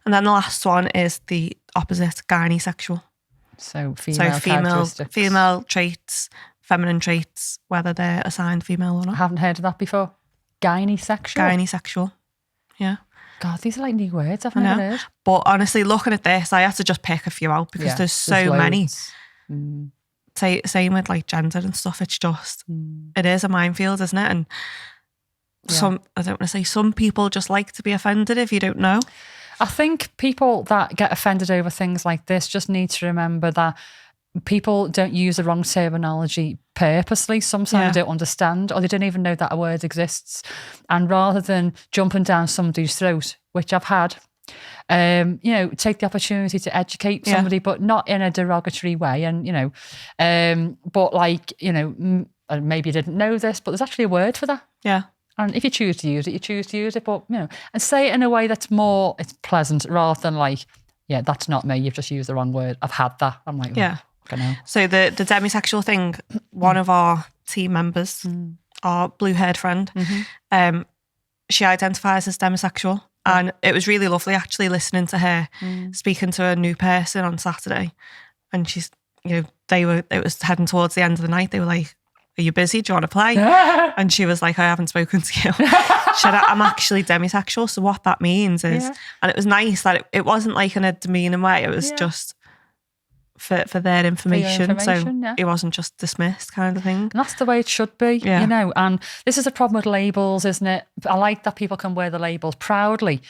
And then the last one is the opposite, gynesexual. So female characteristics. Female traits, feminine traits, whether they're assigned female or not. I haven't heard of that before. Gynesexual? Gynesexual. Yeah. God, these are like new words I've never heard. But honestly, looking at this, I had to just pick a few out because there's so many. Same with like gender and stuff. It's just, it is a minefield, isn't it? And I don't want to say some people just like to be offended if you don't know. I think people that get offended over things like this just need to remember that people don't use the wrong terminology purposely. Sometimes they don't understand or they don't even know that a word exists. And rather than jumping down somebody's throat, which I've had, take the opportunity to educate somebody, but not in a derogatory way. And, but like, maybe you didn't know this, but there's actually a word for that. Yeah. And if you choose to use it, you choose to use it. But, and say it in a way that's more, it's pleasant rather than like, that's not me. You've just used the wrong word. I've had that. I'm like, So the demisexual thing, one of our team members, our blue-haired friend, she identifies as demisexual. And it was really lovely actually listening to her speaking to a new person on Saturday. And she's, it was heading towards the end of the night. They were like, are you busy? Do you want to play? And she was like, I haven't spoken to you. She said, I'm actually demisexual. So what that means is, and it was nice that it wasn't like in a demeaning way. It was just for their information. So yeah. it wasn't just dismissed kind of thing. And that's the way it should be, Yeah. you know. And this is a problem with labels, isn't it? I like that people can wear the labels proudly.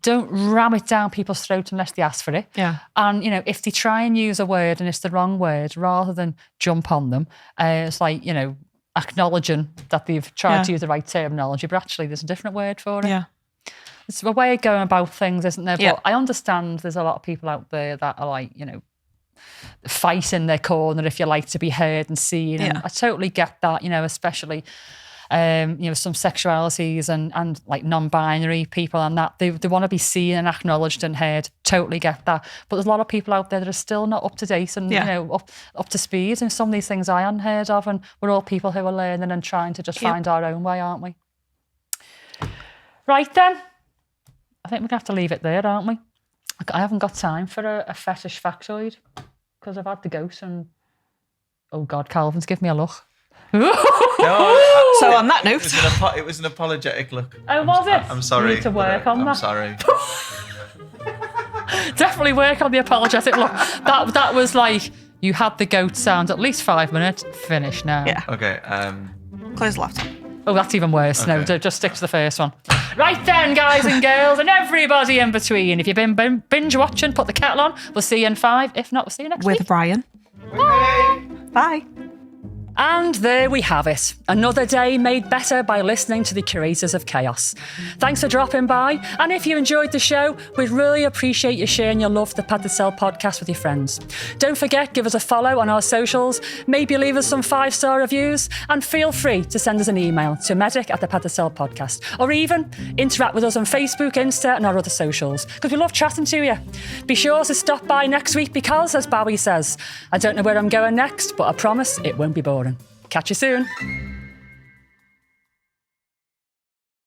Don't ram it down people's throat unless they ask for it. Yeah. And, you know, if they try and use a word and it's the wrong word, rather than jump on them, it's like, you know, acknowledging that they've tried to use the right terminology, but actually there's a different word for it. Yeah. It's a way of going about things, isn't there? Yeah. But I understand there's a lot of people out there that are like, you know, fight in their corner if you like to be heard and seen. And I totally get that, you know, especially you know, some sexualities and like non-binary people and that they want to be seen and acknowledged and heard. Totally get that. But there's a lot of people out there that are still not up to date and you know up to speed. And some of these things I hadn't heard of, and we're all people who are learning and trying to just find our own way, aren't we? Right then, I think we're gonna have to leave it there, aren't we? I haven't got time for a fetish factoid because I've had the ghost and oh God, Calvin's give me a look. No, So on that note, it was an apologetic look. Oh, was it? I'm sorry. You need to work on that. I'm sorry. Definitely work on the apologetic look. That was like you had the goat sound at least 5 minutes. Finish now. yeah, Okay. close the laptop. Oh, that's even worse. No, Okay. just stick to the first one. Right then, guys and girls, and everybody in between. If you've been binge watching, put the kettle on. We'll see you in 5. If not, we'll see you next week. With Ryan. Bye. And there we have it. Another day made better by listening to the curators of chaos. Thanks for dropping by. And if you enjoyed the show, we'd really appreciate you sharing your love for the Pad to Sell podcast with your friends. Don't forget, give us a follow on our socials, maybe leave us some 5-star reviews, and feel free to send us an email to medic@the-Pad-to-Sell podcast, or even interact with us on Facebook, Insta, and our other socials, because we love chatting to you. Be sure to stop by next week because, as Bowie says, I don't know where I'm going next, but I promise it won't be boring. Catch you soon.